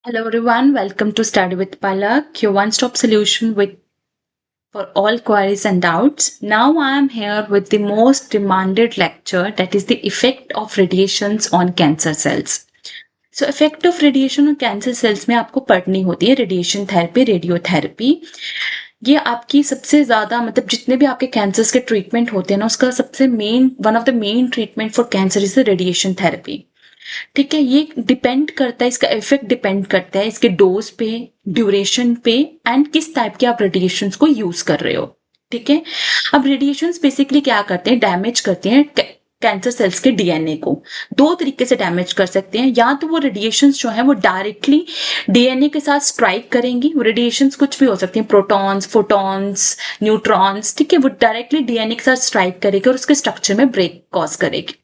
Hello everyone, welcome to Study with Palak, your one-stop solution for all queries and doubts. Now I am here with the most demanded lecture, that is the effect of radiations on cancer cells. So effect of radiation on cancer cells में आपको पढ़नी होती है radiation therapy, radiotherapy. ये आपकी सबसे ज़्यादा मतलब जितने भी आपके कैंसर्स के ट्रीटमेंट होते हैं ना, उसका सबसे one of the main treatment for cancer is the radiation therapy. ठीक है, ये डिपेंड करता है, इसका इफेक्ट डिपेंड करता है इसके डोज पे, ड्यूरेशन पे एंड किस टाइप के आप रेडिएशन को यूज कर रहे हो। ठीक है, अब रेडिएशन बेसिकली क्या करते हैं, डैमेज करते हैं कैंसर सेल्स के डीएनए को। दो तरीके से डैमेज कर सकते हैं, या तो वो रेडिएशन जो है वो डायरेक्टली डीएनए के साथ स्ट्राइक करेंगी। वो रेडिएशन कुछ भी हो सकते हैं, प्रोटॉन्स, फोटॉन्स, न्यूट्रॉन्स। ठीक है, वो डायरेक्टली डीएनए के साथ स्ट्राइक करेगी और उसके स्ट्रक्चर में ब्रेक कॉज करेगी।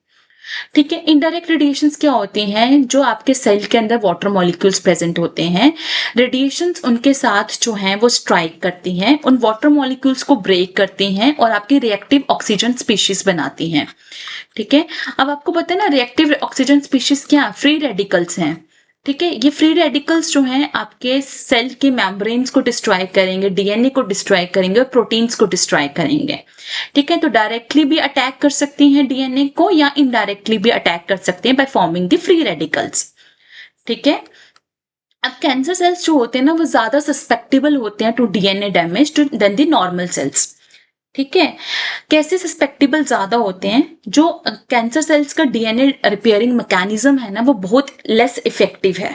ठीक है, इनडायरेक्ट रेडिएशंस क्या होती हैं, जो आपके सेल के अंदर वाटर मॉलिक्यूल्स प्रेजेंट होते हैं, रेडिएशंस उनके साथ जो हैं वो स्ट्राइक करती हैं, उन वाटर मॉलिक्यूल्स को ब्रेक करती हैं और आपकी रिएक्टिव ऑक्सीजन स्पीशीज बनाती हैं। ठीक है, अब आपको पता है ना रिएक्टिव ऑक्सीजन स्पीशीज क्या, फ्री रेडिकल्स हैं। ठीक है, ये फ्री रेडिकल्स जो हैं आपके सेल के मेम्ब्रेन्स को डिस्ट्रॉय करेंगे, डीएनए को डिस्ट्रॉय करेंगे और प्रोटीन्स को डिस्ट्रॉय करेंगे। ठीक है, तो डायरेक्टली भी अटैक कर सकती हैं डीएनए को, या इनडायरेक्टली भी अटैक कर सकते हैं by forming the free radicals. ठीक है, अब कैंसर सेल्स जो होते हैं ना वो ज्यादा सस्पेक्टेबल होते हैं to DNA damage than the normal cells. ठीक है, कैसे सस्पेक्टेबल ज्यादा होते हैं, जो कैंसर सेल्स का डीएनए रिपेयरिंग मैकेनिज्म है ना वो बहुत लेस इफेक्टिव है।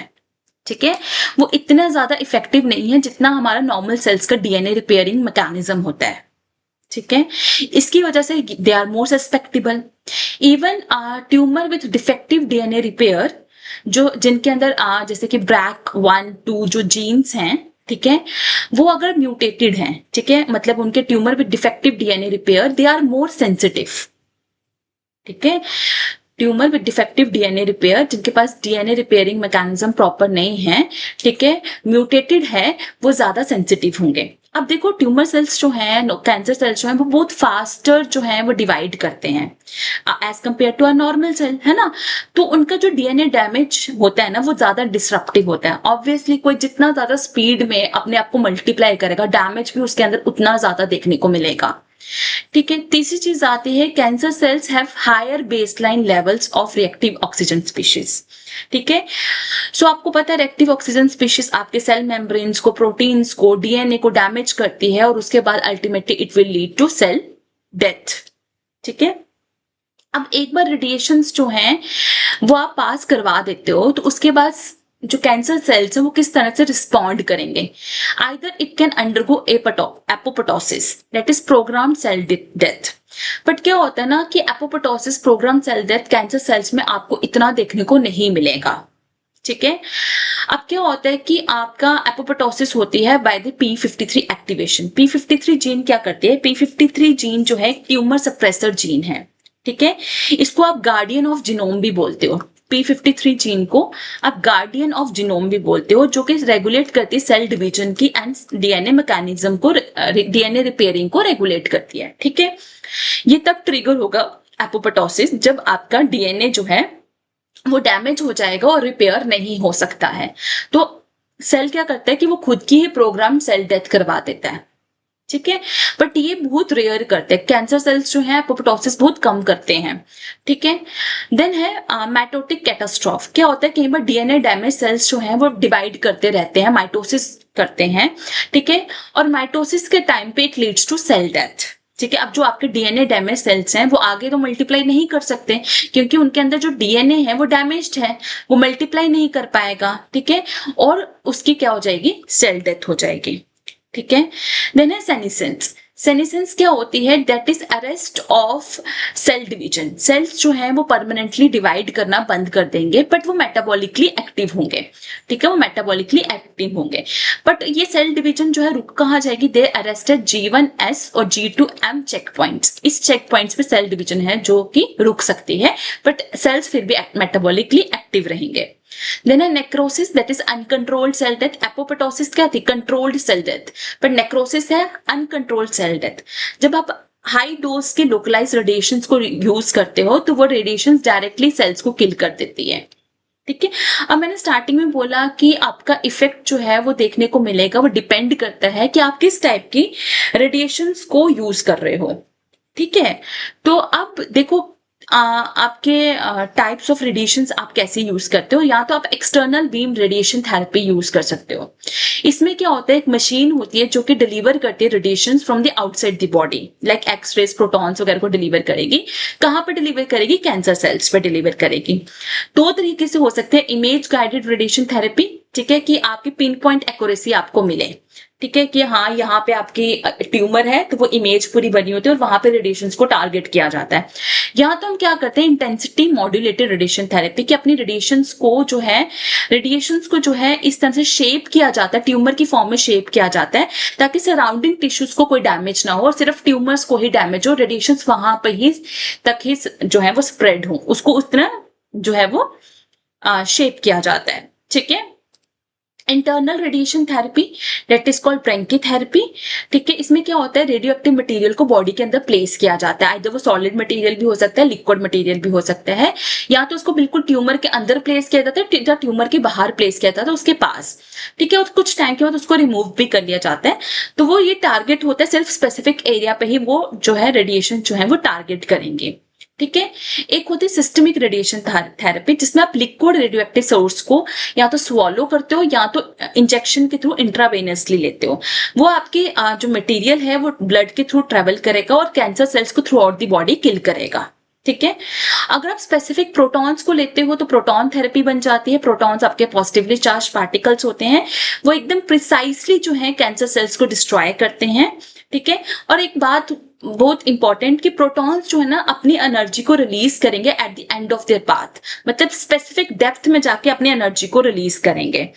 ठीक है, वो इतना ज्यादा इफेक्टिव नहीं है जितना हमारा नॉर्मल सेल्स का डीएनए रिपेयरिंग मैकेनिज्म होता है। ठीक है, इसकी वजह से they are more susceptible. Even tumour with defective DNA repair, जो जिनके अंदर जैसे कि BRCA1-2 जो जीन्स हैं, ठीक है, वो अगर म्यूटेटेड हैं, ठीक है, मतलब उनके tumour with defective DNA repair, they are more sensitive. ठीक है, tumour with defective DNA repair, जिनके पास डीएनए रिपेयरिंग मैकेनिज्म प्रॉपर नहीं है, ठीक है, म्यूटेटेड है, वो ज्यादा सेंसिटिव होंगे। अब देखो ट्यूमर सेल्स जो हैं, कैंसर सेल्स जो हैं, वो बहुत फास्टर जो हैं वो डिवाइड करते हैं as compare to a normal cell, है ना। तो उनका जो डीएनए डैमेज होता है ना वो ज्यादा डिसरप्टिव होता है। ऑब्वियसली कोई जितना ज्यादा स्पीड में अपने आप को मल्टीप्लाई करेगा, डैमेज भी उसके अंदर उतना ज्यादा देखने को मिलेगा। ठीक है, तीसरी चीज आती है, cancer cells have higher baseline levels of reactive oxygen species. ठीक है, सो आपको पता है रिएक्टिव ऑक्सीजन स्पीशीज आपके सेल मेम्ब्रेन्स को, प्रोटीन्स को, डीएनए को डैमेज करती है और उसके बाद ultimately it will lead to cell death. ठीक है, अब एक बार रेडिएशंस जो हैं वो आप पास करवा देते हो तो उसके बाद जो कैंसर सेल्स है वो किस तरह से रिस्पॉन्ड करेंगे। Either it can undergo apoptosis, that is program cell death. But क्या होता है ना कि apoptosis, program cell death cancer cells में आपको इतना देखने को नहीं मिलेगा। ठीक है, अब क्या होता है कि आपका एपोप्टोसिस होती है by the P53 activation. P53 gene क्या करती है, P53 जीन जो है ट्यूमर सप्रेसर जीन है। ठीक है, इसको आप गार्डियन ऑफ जीनोम भी बोलते हो। P53 जीन को आप गार्डियन ऑफ जीनोम भी बोलते हो, जो कि रेगुलेट करती है सेल डिवीजन की एंड डीएनए मैकेनिज्म को, डीएनए रिपेयरिंग को रेगुलेट करती है। ठीक है, ये तब ट्रिगर होगा एपोप्टोसिस जब आपका डीएनए जो है वो डैमेज हो जाएगा और रिपेयर नहीं हो सकता है। तो सेल क्या करता है कि वो खुद की ही प्रोग्राम सेल डेथ करवा देता है। ठीक है, बट ये बहुत रेयर करते हैं, कैंसर सेल्स जो है एपोप्टोसिस बहुत कम करते हैं। ठीक है, देन है माइटोटिक कैटास्ट्रॉफ। क्या होता है, कई बार डीएनए डैमेज सेल्स जो है वो डिवाइड करते रहते हैं, माइटोसिस करते हैं। ठीक है, और माइटोसिस के टाइम पे it leads to cell death. ठीक है, अब जो आपके डीएनए डैमेज सेल्स हैं वो आगे तो मल्टीप्लाई नहीं कर सकते, क्योंकि उनके अंदर जो डीएनए है वो डैमेज्ड है, वो मल्टीप्लाई नहीं कर पाएगा। ठीक है, और उसकी क्या हो जाएगी, सेल डेथ हो जाएगी। ठीक है, देन है सेनिसेंस। सेनिसेंस क्या होती है, that is arrest of cell division. Cells जो है वो परमानेंटली डिवाइड करना बंद कर देंगे, बट वो मेटाबॉलिकली एक्टिव होंगे। ठीक है, वो मेटाबॉलिकली एक्टिव होंगे, बट ये सेल डिवीजन जो है रुक कहाँ जाएगी, दे अरेस्टेड G1S और G2M चेक पॉइंट्स। इस चेक पॉइंट्स पे सेल डिवीजन है जो कि रुक सकती है, बट सेल्स फिर भी मेटाबॉलिकली एक्टिव रहेंगे। Then a necrosis, that is uncontrolled cell death. Apoptosis क्या थी, controlled cell death, but necrosis है uncontrolled cell death। जब आप हाई डोज के लोकलाइज रेडिएशन को यूज करते हो तो वो रेडिएशन डायरेक्टली सेल्स को किल कर देती है। ठीक है। अब मैंने स्टार्टिंग में बोला कि आपका इफेक्ट जो है वो देखने को मिलेगा, वो डिपेंड करता है कि आप किस टाइप की रेडिएशंस को यूज कर रहे हो। ठीक है। तो अब देखो आपके टाइप्स ऑफ रेडिएशंस आप कैसे यूज करते हो। या तो आप external beam radiation therapy use कर सकते हो। इसमें क्या होता है, एक मशीन होती है जो कि डिलीवर करती है radiations from the outside the body, like x-rays, protons वगैरह को डिलीवर करेगी। कहाँ पे डिलीवर करेगी, कैंसर सेल्स पे डिलीवर करेगी। दो तरीके से हो सकते हैं, इमेज गाइडेड रेडिएशन थेरेपी, ठीक है, कि आपकी पिन पॉइंट एक्यूरेसी आपको मिले। ठीक है, कि हाँ यहाँ पे आपकी ट्यूमर है तो वो इमेज पूरी बनी होती है और वहां पे रेडिएशंस को टारगेट किया जाता है। यहाँ तो हम क्या करते हैं, इंटेंसिटी मॉड्यूलेटेड रेडिएशन थेरेपी, कि अपनी रेडिएशंस को जो है इस तरह से शेप किया जाता है, ट्यूमर की फॉर्म में शेप किया जाता है, ताकि सराउंडिंग टिश्यूज को कोई डैमेज ना हो और सिर्फ ट्यूमर्स को ही डैमेज हो, रेडिएशंस वहां पर ही तक ही जो है वो स्प्रेड हो, उसको उस तरह जो है वो शेप किया जाता है। ठीक है। Internal radiation therapy, that is called brachytherapy. ठीक है। इसमें क्या होता है, रेडियो एक्टिव मटेरियल को बॉडी के अंदर प्लेस किया जाता है, इधर वो सॉलिड मटेरियल भी हो सकता है, लिक्विड मटेरियल भी हो सकता है, या तो उसको बिल्कुल ट्यूमर के अंदर प्लेस किया जाता है या ट्यूमर के बाहर प्लेस किया जाता है उसके पास। ठीक है। और कुछ टाइम के बाद उसको रिमूव भी कर लिया जाता है। तो वो ये टारगेट होता है, सिर्फ स्पेसिफिक एरिया पे ही वो जो है रेडिएशन जो है वो टारगेट करेंगे। ठीक है। एक होती है सिस्टमिक रेडिएशन थेरेपी, जिसमें आप लिक्विड रेडियोएक्टिव सोर्स को या तो स्वॉलो करते हो या तो इंजेक्शन के थ्रू इंट्रावेनसली लेते हो। वो आपके जो मटेरियल है वो ब्लड के थ्रू ट्रेवल करेगा और कैंसर सेल्स को थ्रू आउट दी बॉडी किल करेगा। ठीक है। अगर आप स्पेसिफिक प्रोटॉन्स को लेते हो तो प्रोटॉन थेरेपी बन जाती है। प्रोटॉन्स आपके पॉजिटिवली चार्ज पार्टिकल्स होते हैं, वो एकदम प्रिसाइसली जो है कैंसर सेल्स को डिस्ट्रॉय करते हैं। ठीक है। और एक बात बहुत इंपॉर्टेंट, कि प्रोटॉन्स जो है ना अपनी एनर्जी को रिलीज करेंगे at the end of their path, मतलब स्पेसिफिक डेप्थ में जाके अपनी एनर्जी को रिलीज करेंगे।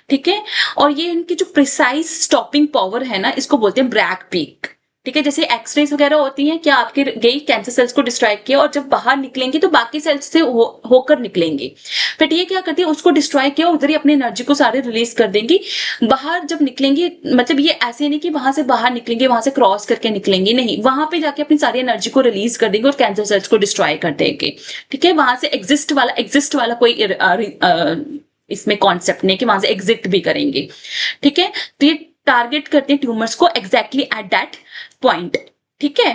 ठीक है। और ये इनकी जो प्रिसाइज स्टॉपिंग पावर है ना, इसको बोलते हैं ब्रैग पीक। ठीक है। जैसे एक्सरेज वगैरह होती हैं, क्या आपके गई कैंसर सेल्स को डिस्ट्रॉय किया और जब बाहर निकलेंगी तो बाकी सेल्स से होकर निकलेंगी, बट ये क्या करती है, उसको डिस्ट्रॉय किया उधर ही अपनी एनर्जी को सारे रिलीज कर देंगी। बाहर जब निकलेंगी, मतलब ये ऐसे नहीं कि वहां से बाहर निकलेंगे, वहां से क्रॉस करके निकलेंगी, नहीं, वहां पे जाके अपनी सारी एनर्जी को रिलीज कर देंगे और कैंसर सेल्स को डिस्ट्रॉय कर देंगे। ठीक है। वहां से एग्जिस्ट वाला कोई इसमें कॉन्सेप्ट नहीं कि वहां से एग्जिट भी करेंगे। ठीक है। तो ये टारगेट करते हैं ट्यूमर्स को एग्जैक्टली एट दैट पॉइंट। ठीक है।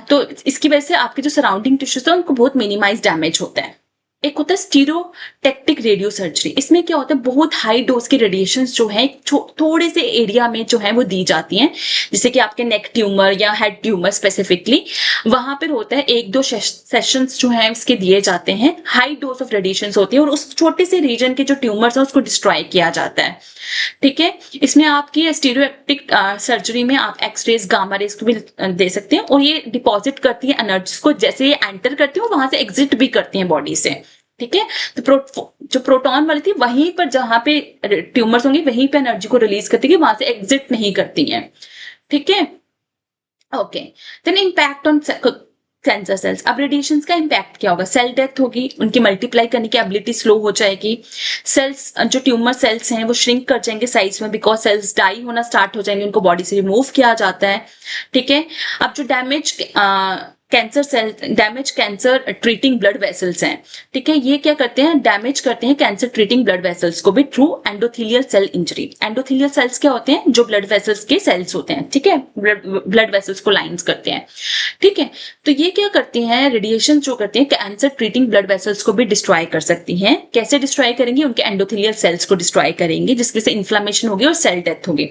तो इसकी वजह से आपके जो सराउंडिंग टिश्यूज है उनको बहुत मिनिमाइज डैमेज होता है। एक होता है स्टीरियोटैक्टिक रेडियो सर्जरी। इसमें क्या होता है, बहुत हाई डोज की रेडिएशन जो है थोड़े से एरिया में जो है वो दी जाती हैं, जैसे कि आपके नेक ट्यूमर या हेड ट्यूमर स्पेसिफिकली, वहां पर होता है 1-2 सेशंस जो है इसके दिए जाते हैं। हाई डोज ऑफ रेडिएशन होती है और उस छोटे से रीजन के जो ट्यूमर्स है उसको डिस्ट्रॉय किया जाता है। ठीक है। इसमें आपकी स्टीरियोटैक्टिक सर्जरी में आप एक्सरेज, गामा रेज को भी दे सकते हैं और ये डिपॉजिट करती है एनर्जी को, जैसे ये एंटर करती है वहां से एग्जिट भी करती हैं बॉडी से। ठीक है। तो जो प्रोटॉन वाली थी वहीं पर जहां पे ट्यूमर्स होंगे वहीं पे एनर्जी को रिलीज करती है, वहां से एग्जिट नहीं करती हैं। ठीक है। Okay. Then impact on cancer cells. अब रेडिएशन का इम्पैक्ट क्या होगा, सेल डेथ होगी, उनकी मल्टीप्लाई करने की एबिलिटी स्लो हो जाएगी, सेल्स जो ट्यूमर सेल्स हैं वो श्रिंक कर जाएंगे साइज में, बिकॉज सेल्स डाई होना स्टार्ट हो जाएंगे, उनको बॉडी से रिमूव किया जाता है। ठीक है। अब जो damage cancer treating blood vessels हैं, ठीक है, ये क्या करते हैं, डैमेज करते हैं कैंसर ट्रीटिंग ब्लड वेसल्स को भी through endothelial cell injury. Endothelial cells क्या होते हैं, जो ब्लड वेसल्स के सेल्स होते हैं। ठीक है। ब्लड वेसल्स को लाइंस करते हैं। ठीक है। तो ये क्या करती हैं, रेडिएशन जो करती हैं कैंसर ट्रीटिंग ब्लड वेसल्स को भी डिस्ट्रॉय कर सकती हैं। कैसे डिस्ट्रॉय करेंगी, उनके एंडोथेलियल सेल्स को डिस्ट्रॉय करेंगी, जिसकी से इन्फ्लेमेशन होगी और सेल डेथ होगी।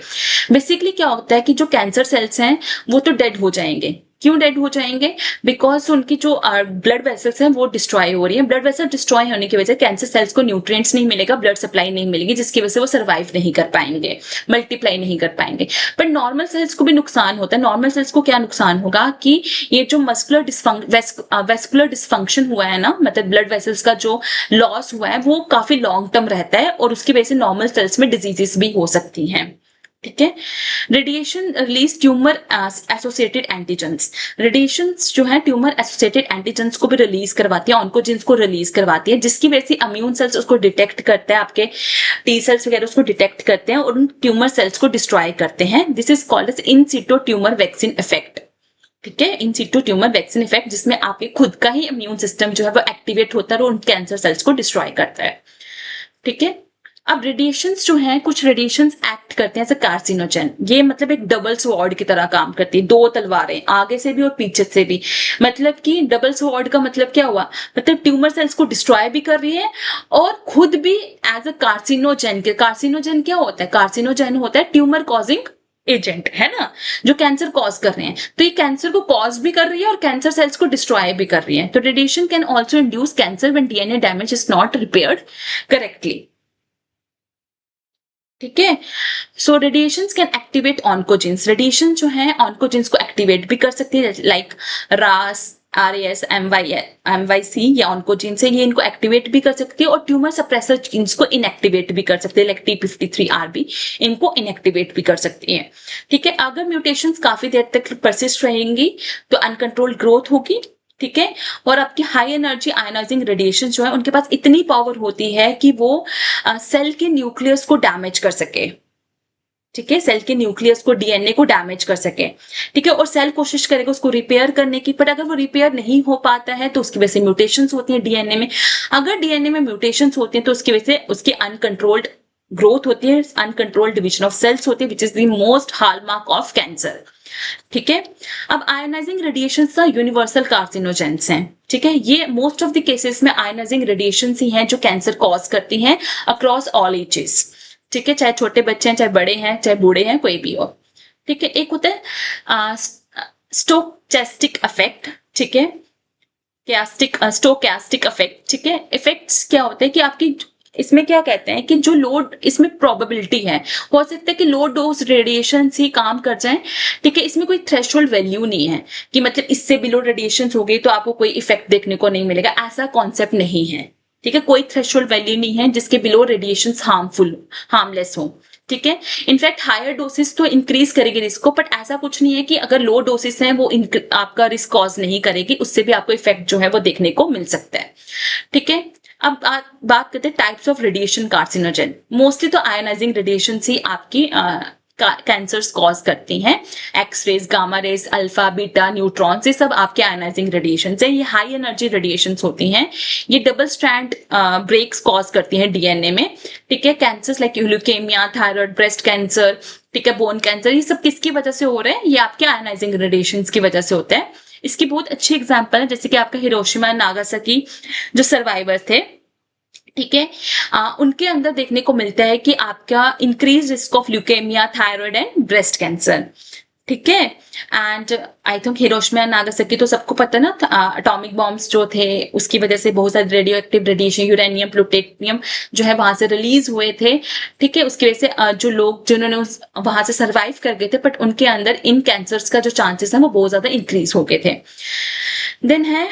बेसिकली क्या होता है कि जो कैंसर सेल्स हैं वो तो डेड हो जाएंगे। क्यों डेड हो जाएंगे, बिकॉज उनकी जो ब्लड वेसल्स हैं वो डिस्ट्रॉय हो रही है। ब्लड वेसल डिस्ट्रॉय होने की वजह से कैंसर सेल्स को न्यूट्रिएंट्स नहीं मिलेगा, ब्लड सप्लाई नहीं मिलेगी, जिसकी वजह से वो सर्वाइव नहीं कर पाएंगे, मल्टीप्लाई नहीं कर पाएंगे। पर नॉर्मल सेल्स को भी नुकसान होता है। नॉर्मल सेल्स को क्या नुकसान होगा कि ये जो वेस्कुलर डिस्फंक्शन हुआ है ना, मतलब ब्लड वेसल्स का जो लॉस हुआ है वो काफी लॉन्ग टर्म रहता है और उसकी वजह से नॉर्मल सेल्स में डिजीजेस भी हो सकती हैं। ठीक है। Radiation release tumour associated antigens. Radiation जो है ट्यूमर एसोसिएटेड एंटीजेंस को भी रिलीज करवाती है, ऑन्कोजेंस को रिलीज करवाती है, जिसकी वजह से इम्यून सेल्स उसको डिटेक्ट करते हैं, आपके टी सेल्स वगैरह उसको डिटेक्ट करते हैं और उन ट्यूमर सेल्स को डिस्ट्रॉय करते हैं। This is called as in situ tumour vaccine effect. ठीक है, in situ tumour vaccine effect, जिसमें आपके खुद का ही इम्यून सिस्टम जो है वो एक्टिवेट होता है और उन कैंसर सेल्स को डिस्ट्रॉय करता है। ठीक है, अब रेडिएशंस जो हैं, कुछ रेडिएशंस एक्ट करते हैं एज अ कार्सिनोजेन। ये मतलब एक डबल स्वॉर्ड की तरह काम करती है, दो तलवारें, आगे से भी और पीछे से भी। मतलब कि डबल स्वॉर्ड का मतलब क्या हुआ, मतलब ट्यूमर सेल्स को डिस्ट्रॉय भी कर रही है और खुद भी एज अ कार्सिनोजेन के, कार्सिनोजेन क्या होता है, कार्सिनोजेन होता है ट्यूमर कॉजिंग एजेंट, है ना, जो कैंसर कॉज कर रहे हैं। तो ये कैंसर को कॉज भी कर रही है और कैंसर सेल्स को डिस्ट्रॉय भी कर रही है। तो radiation can also induce cancer when DNA damage is not repaired correctly. ठीक है, सो रेडिएशन कैन एक्टिवेट ऑन्कोजिन्स। रेडिएशन जो है ऑन्कोजिन्स को एक्टिवेट भी कर सकती है, लाइक रास, RAS, MYC, या ऑन्कोजिन से ये इनको एक्टिवेट भी कर सकती है और ट्यूमर सप्रेसर जीन्स को इनएक्टिवेट भी कर सकती है, लाइक T53RB, इनको इनएक्टिवेट भी कर सकती है। ठीक है, अगर म्यूटेशंस काफी देर तक परसिस्ट रहेंगी तो अनकंट्रोल्ड ग्रोथ होगी। ठीक है, और आपकी हाई एनर्जी आयोनाइजिंग रेडिएशन जो है उनके पास इतनी पावर होती है कि वो सेल के न्यूक्लियस को डैमेज कर सके। ठीक है, सेल के न्यूक्लियस को, डीएनए को डैमेज कर सके। ठीक है, और सेल कोशिश करेगा उसको रिपेयर करने की, पर अगर वो रिपेयर नहीं हो पाता है तो उसकी वजह से म्यूटेशंस होती हैं डीएनए में। अगर डीएनए में म्यूटेशंस होती हैं तो उसकी वजह से उसकी अनकंट्रोल्ड ग्रोथ होती है, अनकंट्रोल्ड डिविजन ऑफ सेल्स होती है, which is the most hallmark of cancer. ठीक है, अब आयोनाइजिंग रेडिएशन का यूनिवर्सल कार्सिनोजेंस हैं। ठीक है, ये मोस्ट ऑफ द केसेस में आयोनाइजिंग रेडिएशन ही हैं जो कैंसर कॉज करती हैं अक्रॉस ऑल एजेस। ठीक है, चाहे छोटे बच्चे हैं, चाहे बड़े हैं, चाहे बूढ़े हैं, कोई भी हो। ठीक है, एक होता है स्टोचैस्टिक इफेक्ट। ठीक है, स्टोचैस्टिक इफेक्ट। ठीक है, इफेक्ट्स क्या होते हैं कि आपकी, इसमें क्या कहते हैं कि जो लोड, इसमें प्रोबेबिलिटी है, हो सकता है कि लो डोज रेडिएशन ही काम कर जाए। ठीक है, इसमें कोई थ्रेशोल्ड वैल्यू नहीं है कि मतलब इससे बिलो रेडिएशन हो गई तो आपको कोई इफेक्ट देखने को नहीं मिलेगा, ऐसा कॉन्सेप्ट नहीं है। ठीक है, कोई थ्रेशोल्ड वैल्यू नहीं है जिसके बिलो रेडिएशन हार्मलेस हो। ठीक है, इनफैक्ट हायर डोसेस तो इंक्रीज करेगी रिस्क को, बट ऐसा कुछ नहीं है कि अगर लो डोसेस हैं वो आपका रिस्क कॉज नहीं करेगी, उससे भी आपको इफेक्ट जो है वो देखने को मिल सकता है। ठीक है, अब बात करते हैं types of radiation carcinogen. Mostly तो आयोनाइजिंग रेडिएशन ही आपकी कैंसर्स कॉज करती हैं। X-rays, gamma rays, alpha, beta, neutrons, ये सब आपके आयोनाइजिंग रेडिएशन है। ये हाई एनर्जी रेडिएशन होती हैं। ये डबल स्ट्रैंड ब्रेक्स कॉज करती हैं डीएनए में। ठीक है, cancers like leukaemia, thyroid, breast cancer, ठीक है, बोन कैंसर, ये सब किसकी वजह से हो रहे हैं, ये आपके आयोनाइजिंग रेडिएशन की वजह से होता है। इसकी बहुत अच्छी एग्जाम्पल है, जैसे कि आपका हिरोशिमा, नागासाकी जो सर्वाइवर थे, ठीक है, उनके अंदर देखने को मिलता है कि आपका increase risk of leukaemia, thyroid and breast cancer. ठीक है, and I think Hiroshima Nagasaki तो सबको पता ना, एटॉमिक बॉम्ब्स जो थे उसकी वजह से बहुत सारे radio active radiation, uranium, plutonium जो है वहां से रिलीज हुए थे। ठीक है, उसकी वजह से जो लोग जिन्होंने वहां से सर्वाइव कर गए थे, बट उनके अंदर इन कैंसर्स का जो चांसेस है वो बहुत ज्यादा इंक्रीज हो गए थे। देन है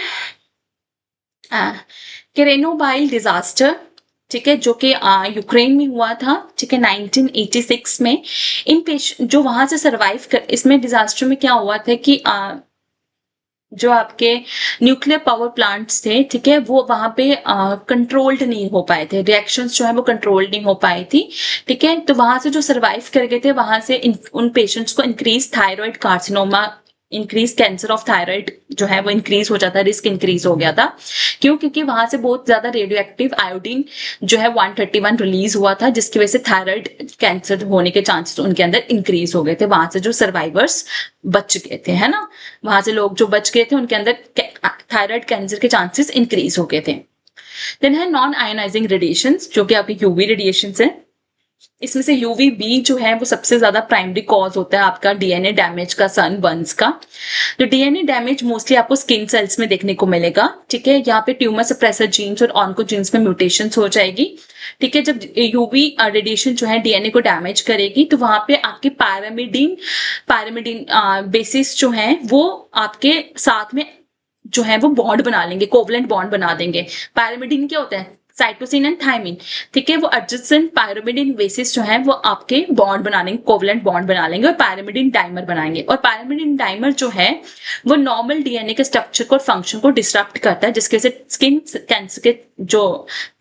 केरेनोबाइल डिजास्टर। ठीक है, जो कि यूक्रेन में हुआ था। ठीक है, 1986 में। इन जो वहां से सर्वाइव कर, इसमें डिजास्टर में क्या हुआ था कि जो आपके न्यूक्लियर पावर प्लांट्स थे, ठीक है, वो वहां पे कंट्रोल्ड नहीं हो पाए थे, रिएक्शंस जो है वो कंट्रोल्ड नहीं हो पाई थी। ठीक है, तो वहां से जो सर्वाइव कर गए थे, वहां से उन पेशेंट्स को increase thyroid carcinoma, increase cancer of thyroid जो है वो इंक्रीज हो जाता है, रिस्क इंक्रीज हो गया था। क्यों? क्योंकि वहां से बहुत ज्यादा रेडियो एक्टिव आयोडीन जो है 131 रिलीज हुआ था, जिसकी वजह से थायराइड कैंसर होने के चांसेस उनके अंदर इंक्रीज हो गए थे। वहां से जो सर्वाइवर्स बच गए थे, है ना, वहां से लोग जो बच गए थे उनके अंदर थायराइड कैंसर के चांसेस इंक्रीज हो गए थे। देन है नॉन आयोनाइजिंग रेडिएशन, जो कि आपके यूवी रेडिएशन है। इसमें से यूवीबी जो है वो सबसे ज्यादा प्राइमरी कॉज होता है आपका डीएनए डैमेज का, सनबर्न्स का। तो डीएनए डैमेज मोस्टली आपको स्किन सेल्स में देखने को मिलेगा। ठीक है, यहाँ पे ट्यूमर सप्रेसर जीन्स और ऑन्कोजीन्स में म्यूटेशन हो जाएगी। ठीक है, जब यूवी रेडिएशन जो है डीएनए को डैमेज करेगी तो वहां पे आपके पैरामिडिन बेसिस जो है वो आपके साथ में जो है वो बॉन्ड बना लेंगे, कोवलेंट बॉन्ड बना देंगे। पैरामिडिन क्या होता है? Cytosine and thymine. ठीक है, वो एडजेसेंट पैरामिडिन बेसिस जो है वो आपके बॉन्ड बना लेंगे, कोवलेंट बॉन्ड बना लेंगे और पैरामिडिन डाइमर बनाएंगे। और पैरामिडिन डाइमर जो है वो नॉर्मल डीएनए के स्ट्रक्चर को और फंक्शन को डिस्टर्ब करता है, जिसकी वजह से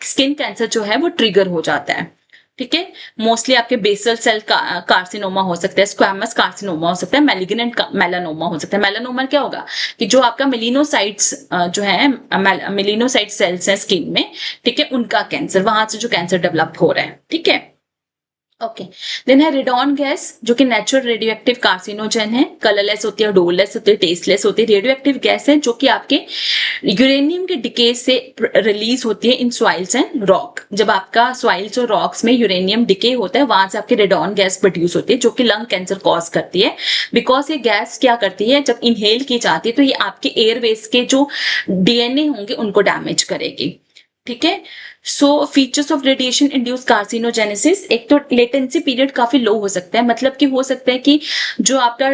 स्किन कैंसर जो है वो ट्रिगर हो जाता है। ठीक है, मोस्टली आपके बेसल सेल कार्सिनोमा हो सकता है, स्क्वैमस कार्सिनोमा हो सकता है, मैलिग्नेंट मेलानोमा हो सकता है। मेलानोमा क्या होगा कि जो आपका मेलिनोसाइट्स जो है, मेलिनोसाइट सेल्स हैं स्किन में, ठीक है, उनका कैंसर, वहां से जो कैंसर डेवलप हो रहा है, ठीक है। ओके, देन है रेडॉन गैस, जो कि नेचुरल रेडियोएक्टिव कार्सिनोजन है, कलरलेस होती है, डोरलेस होती है, टेस्टलेस होती है। रेडियोएक्टिव गैस है जो कि आपके यूरेनियम के डिके से रिलीज होती है इन सॉइल्स एंड रॉक। जब आपका सॉइल्स और रॉक्स में यूरेनियम डिके होता है, वहां से आपकी रेडॉन गैस प्रोड्यूस होती है, जो कि लंग कैंसर कॉज करती है। बिकॉज ये गैस क्या करती है, जब इनहेल की जाती है तो ये आपके एयरवेज के जो डीएनए होंगे उनको डैमेज करेगी, ठीक है। So features of radiation induce carcinogenesis, एक तो लेटेंसी पीरियड काफी लो हो सकता है, मतलब कि हो सकता है कि जो आपका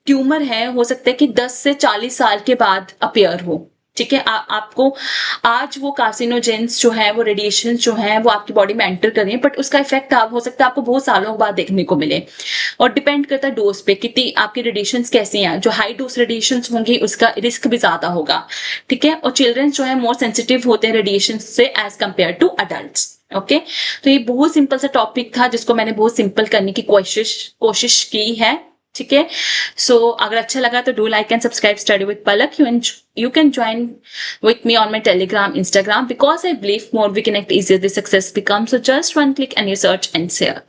ट्यूमर है, हो सकता है कि 10 से 40 साल के बाद अपियर हो, ठीक है। आपको आज वो कार्सिनोजेंस जो है, वो रेडिएशन जो है, वो आपकी बॉडी में एंटर कर रही है, बट उसका इफेक्ट आप हो सकता है आपको बहुत सालों बाद देखने को मिले। और डिपेंड करता है डोज पे, कितनी आपकी रेडिएशन कैसी हैं। जो हाई डोज रेडिएशन होंगी उसका रिस्क भी ज्यादा होगा, ठीक है। और चिल्ड्रन जो है मोर सेंसिटिव होते हैं रेडिएशन से as compare to adult. Okay, तो ये बहुत सिंपल सा टॉपिक था जिसको मैंने बहुत सिंपल करने की कोशिश की है, ठीक है। सो अगर अच्छा लगा तो do like and subscribe study with Palak. You can join with me on my Telegram, Instagram, because I believe more we connect, easier the success becomes. So just one click and you search and share.